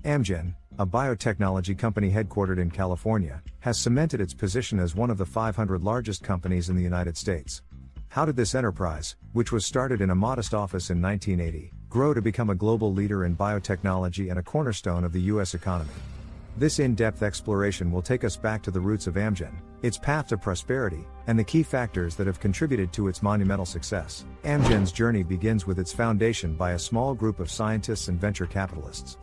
Amgen, a biotechnology company headquartered in California, has cemented its position as one of the 500 largest companies in the United States. How did this enterprise, which was started in a modest office in 1980, grow to become a global leader in biotechnology and a cornerstone of the U.S. economy? This in-depth exploration will take us back to the roots of Amgen, its path to prosperity, and the key factors that have contributed to its monumental success. Amgen's journey begins with its foundation by a small group of scientists and venture capitalists.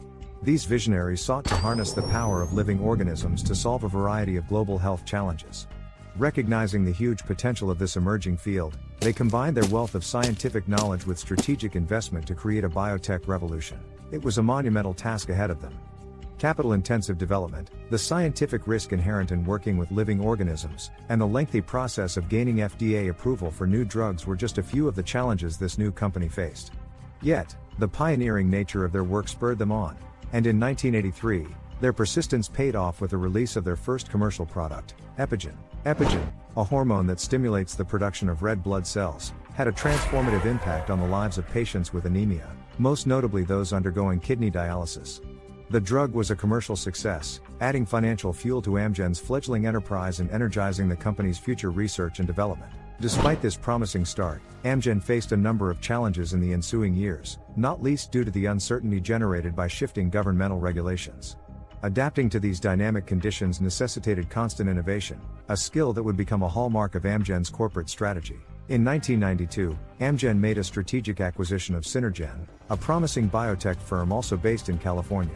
These visionaries sought to harness the power of living organisms to solve a variety of global health challenges. Recognizing the huge potential of this emerging field, they combined their wealth of scientific knowledge with strategic investment to create a biotech revolution. It was a monumental task ahead of them. Capital-intensive development, the scientific risk inherent in working with living organisms, and the lengthy process of gaining FDA approval for new drugs were just a few of the challenges this new company faced. Yet, the pioneering nature of their work spurred them on, and in 1983, their persistence paid off with the release of their first commercial product, Epigen. Epigen, a hormone that stimulates the production of red blood cells, had a transformative impact on the lives of patients with anemia, most notably those undergoing kidney dialysis. The drug was a commercial success, adding financial fuel to Amgen's fledgling enterprise and energizing the company's future research and development. Despite this promising start, Amgen faced a number of challenges in the ensuing years, not least due to the uncertainty generated by shifting governmental regulations. Adapting to these dynamic conditions necessitated constant innovation, a skill that would become a hallmark of Amgen's corporate strategy. In 1992, Amgen made a strategic acquisition of Synergen, a promising biotech firm also based in California.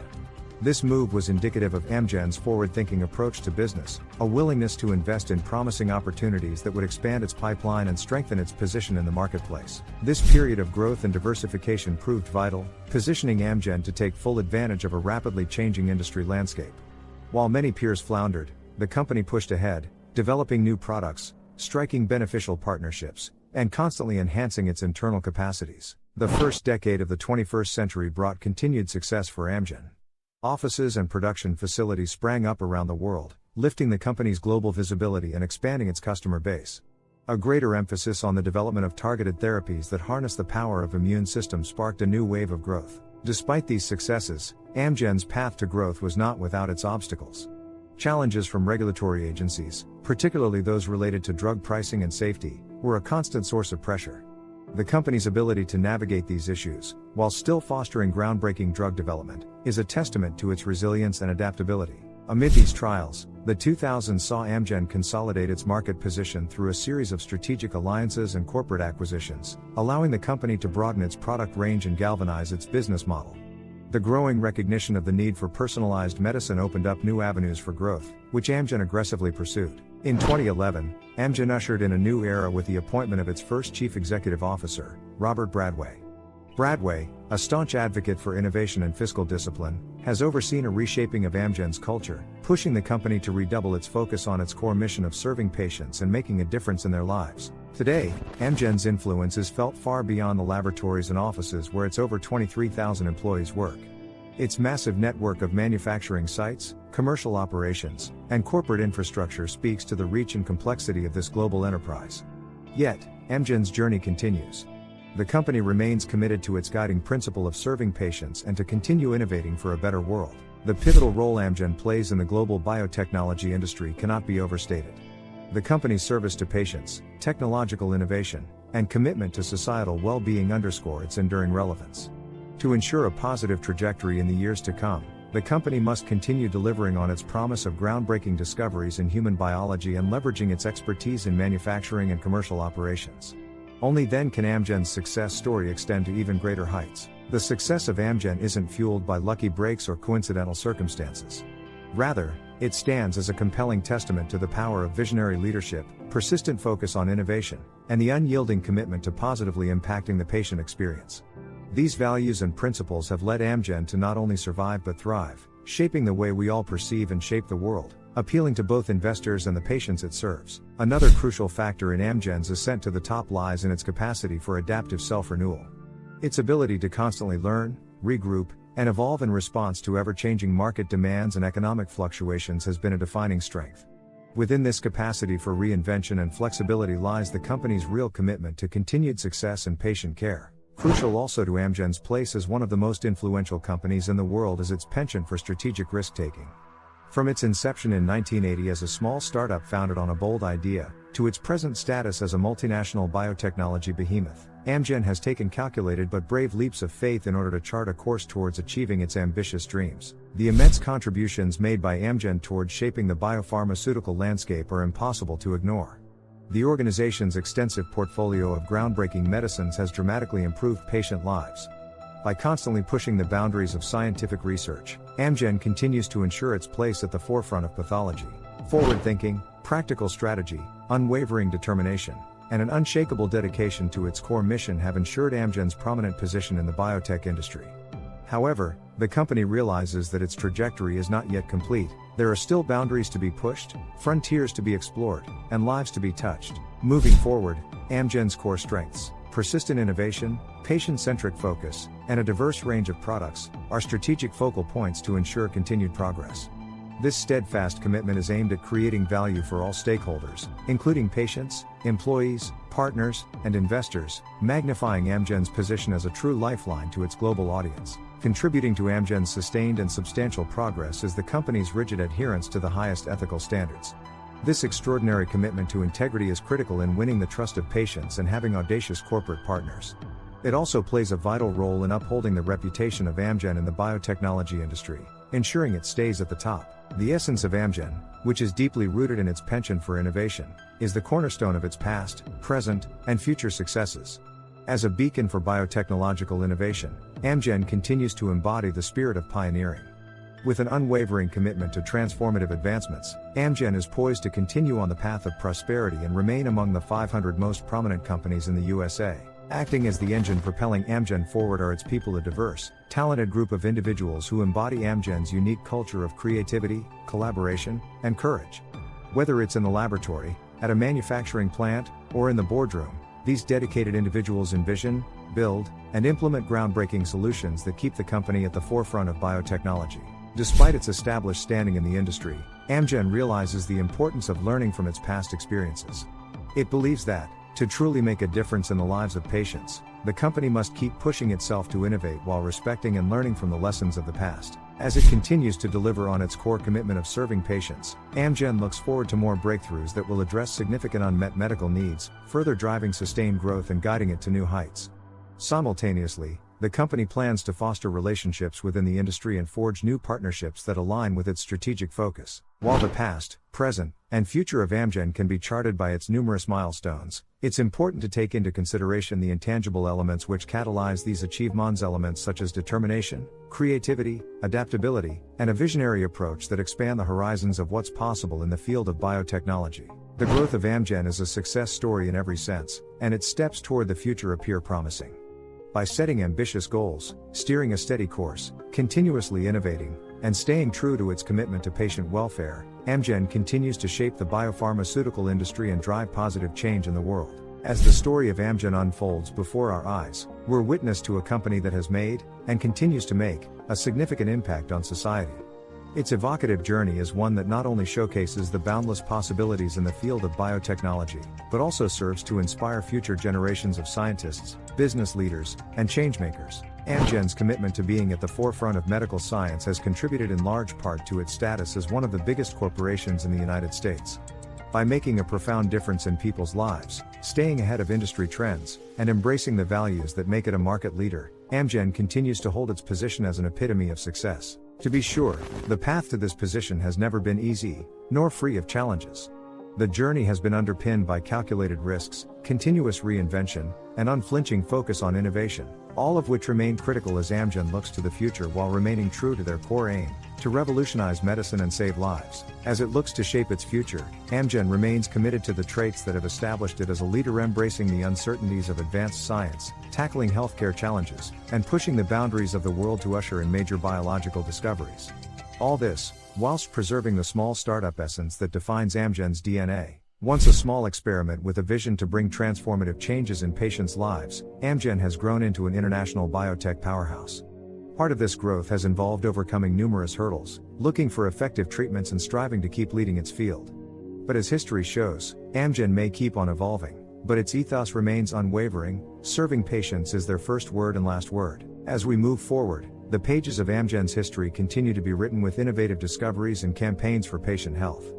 This move was indicative of Amgen's forward-thinking approach to business, a willingness to invest in promising opportunities that would expand its pipeline and strengthen its position in the marketplace. This period of growth and diversification proved vital, positioning Amgen to take full advantage of a rapidly changing industry landscape. While many peers floundered, the company pushed ahead, developing new products, striking beneficial partnerships, and constantly enhancing its internal capacities. The first decade of the 21st century brought continued success for Amgen. Offices and production facilities sprang up around the world, lifting the company's global visibility and expanding its customer base. A greater emphasis on the development of targeted therapies that harness the power of immune systems sparked a new wave of growth. Despite these successes, Amgen's path to growth was not without its obstacles. Challenges from regulatory agencies, particularly those related to drug pricing and safety, were a constant source of pressure. The company's ability to navigate these issues, while still fostering groundbreaking drug development, is a testament to its resilience and adaptability. Amid these trials, the 2000s saw Amgen consolidate its market position through a series of strategic alliances and corporate acquisitions, allowing the company to broaden its product range and galvanize its business model. The growing recognition of the need for personalized medicine opened up new avenues for growth, which Amgen aggressively pursued. In 2011, Amgen ushered in a new era with the appointment of its first chief executive officer, Robert Bradway. Bradway, a staunch advocate for innovation and fiscal discipline, has overseen a reshaping of Amgen's culture, pushing the company to redouble its focus on its core mission of serving patients and making a difference in their lives. Today, Amgen's influence is felt far beyond the laboratories and offices where its over 23,000 employees work. Its massive network of manufacturing sites, commercial operations, and corporate infrastructure speaks to the reach and complexity of this global enterprise. Yet, Amgen's journey continues. The company remains committed to its guiding principle of serving patients and to continue innovating for a better world. The pivotal role Amgen plays in the global biotechnology industry cannot be overstated. The company's service to patients, technological innovation, and commitment to societal well-being underscore its enduring relevance. To ensure a positive trajectory in the years to come, the company must continue delivering on its promise of groundbreaking discoveries in human biology and leveraging its expertise in manufacturing and commercial operations. Only then can Amgen's success story extend to even greater heights. The success of Amgen isn't fueled by lucky breaks or coincidental circumstances. Rather, it stands as a compelling testament to the power of visionary leadership, persistent focus on innovation, and the unyielding commitment to positively impacting the patient experience. These values and principles have led Amgen to not only survive but thrive, shaping the way we all perceive and shape the world, appealing to both investors and the patients it serves. Another crucial factor in Amgen's ascent to the top lies in its capacity for adaptive self-renewal. Its ability to constantly learn, regroup, and evolve in response to ever-changing market demands and economic fluctuations has been a defining strength. Within this capacity for reinvention and flexibility lies the company's real commitment to continued success and patient care. Crucial also to Amgen's place as one of the most influential companies in the world is its penchant for strategic risk-taking. From its inception in 1980 as a small startup founded on a bold idea, to its present status as a multinational biotechnology behemoth, Amgen has taken calculated but brave leaps of faith in order to chart a course towards achieving its ambitious dreams. The immense contributions made by Amgen towards shaping the biopharmaceutical landscape are impossible to ignore. The organization's extensive portfolio of groundbreaking medicines has dramatically improved patient lives. By constantly pushing the boundaries of scientific research, Amgen continues to ensure its place at the forefront of pathology. Forward thinking, practical strategy, unwavering determination, and an unshakable dedication to its core mission have ensured Amgen's prominent position in the biotech industry. However, the company realizes that its trajectory is not yet complete. There are still boundaries to be pushed, frontiers to be explored, and lives to be touched. Moving forward, Amgen's core strengths, persistent innovation, patient-centric focus, and a diverse range of products, are strategic focal points to ensure continued progress. This steadfast commitment is aimed at creating value for all stakeholders, including patients, employees, partners, and investors, magnifying Amgen's position as a true lifeline to its global audience. Contributing to Amgen's sustained and substantial progress is the company's rigid adherence to the highest ethical standards. This extraordinary commitment to integrity is critical in winning the trust of patients and having audacious corporate partners. It also plays a vital role in upholding the reputation of Amgen in the biotechnology industry, ensuring it stays at the top. The essence of Amgen, which is deeply rooted in its penchant for innovation, is the cornerstone of its past, present, and future successes. As a beacon for biotechnological innovation, Amgen continues to embody the spirit of pioneering. With an unwavering commitment to transformative advancements, Amgen is poised to continue on the path of prosperity and remain among the 500 most prominent companies in the USA. Acting as the engine propelling Amgen forward are its people, a diverse, talented group of individuals who embody Amgen's unique culture of creativity, collaboration, and courage. Whether it's in the laboratory, at a manufacturing plant, or in the boardroom, these dedicated individuals envision, build, and implement groundbreaking solutions that keep the company at the forefront of biotechnology. Despite its established standing in the industry, Amgen realizes the importance of learning from its past experiences. It believes that, to truly make a difference in the lives of patients, the company must keep pushing itself to innovate while respecting and learning from the lessons of the past. As it continues to deliver on its core commitment of serving patients, Amgen looks forward to more breakthroughs that will address significant unmet medical needs, further driving sustained growth and guiding it to new heights. Simultaneously, the company plans to foster relationships within the industry and forge new partnerships that align with its strategic focus. While the past, present, and future of Amgen can be charted by its numerous milestones, it's important to take into consideration the intangible elements which catalyze these achievements, elements such as determination, creativity, adaptability, and a visionary approach that expand the horizons of what's possible in the field of biotechnology. The growth of Amgen is a success story in every sense, and its steps toward the future appear promising. By setting ambitious goals, steering a steady course, continuously innovating, and staying true to its commitment to patient welfare, Amgen continues to shape the biopharmaceutical industry and drive positive change in the world. As the story of Amgen unfolds before our eyes, we're witness to a company that has made, and continues to make, a significant impact on society. Its evocative journey is one that not only showcases the boundless possibilities in the field of biotechnology, but also serves to inspire future generations of scientists, business leaders, and changemakers. Amgen's commitment to being at the forefront of medical science has contributed in large part to its status as one of the biggest corporations in the United States. By making a profound difference in people's lives, staying ahead of industry trends, and embracing the values that make it a market leader, Amgen continues to hold its position as an epitome of success. To be sure, the path to this position has never been easy, nor free of challenges. The journey has been underpinned by calculated risks, continuous reinvention, and unflinching focus on innovation, all of which remain critical as Amgen looks to the future while remaining true to their core aim, to revolutionize medicine and save lives. As it looks to shape its future, Amgen remains committed to the traits that have established it as a leader, embracing the uncertainties of advanced science, tackling healthcare challenges, and pushing the boundaries of the world to usher in major biological discoveries. All this, whilst preserving the small startup essence that defines Amgen's DNA. Once a small experiment with a vision to bring transformative changes in patients' lives, Amgen has grown into an international biotech powerhouse. Part of this growth has involved overcoming numerous hurdles, looking for effective treatments and striving to keep leading its field. But as history shows, Amgen may keep on evolving, but its ethos remains unwavering. Serving patients is their first word and last word. As we move forward, the pages of Amgen's history continue to be written with innovative discoveries and campaigns for patient health.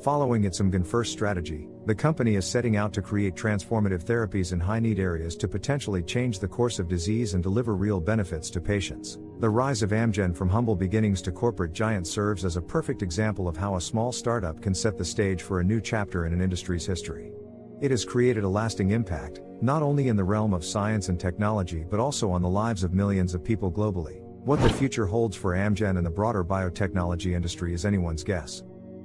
Following its Amgen First strategy, the company is setting out to create transformative therapies in high-need areas to potentially change the course of disease and deliver real benefits to patients. The rise of Amgen from humble beginnings to corporate giant serves as a perfect example of how a small startup can set the stage for a new chapter in an industry's history. It has created a lasting impact, not only in the realm of science and technology but also on the lives of millions of people globally. What the future holds for Amgen and the broader biotechnology industry is anyone's guess.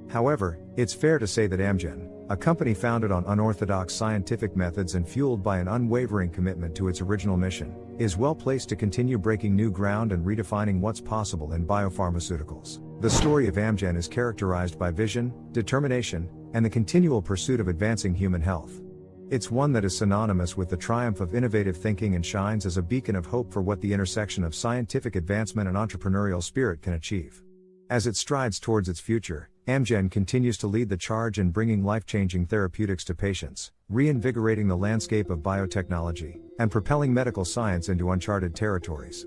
However, it's fair to say that Amgen, a company founded on unorthodox scientific methods and fueled by an unwavering commitment to its original mission, is well placed to continue breaking new ground and redefining what's possible in biopharmaceuticals. The story of Amgen is characterized by vision, determination, and the continual pursuit of advancing human health. It's one that is synonymous with the triumph of innovative thinking and shines as a beacon of hope for what the intersection of scientific advancement and entrepreneurial spirit can achieve. As it strides towards its future, Amgen continues to lead the charge in bringing life-changing therapeutics to patients, reinvigorating the landscape of biotechnology, and propelling medical science into uncharted territories.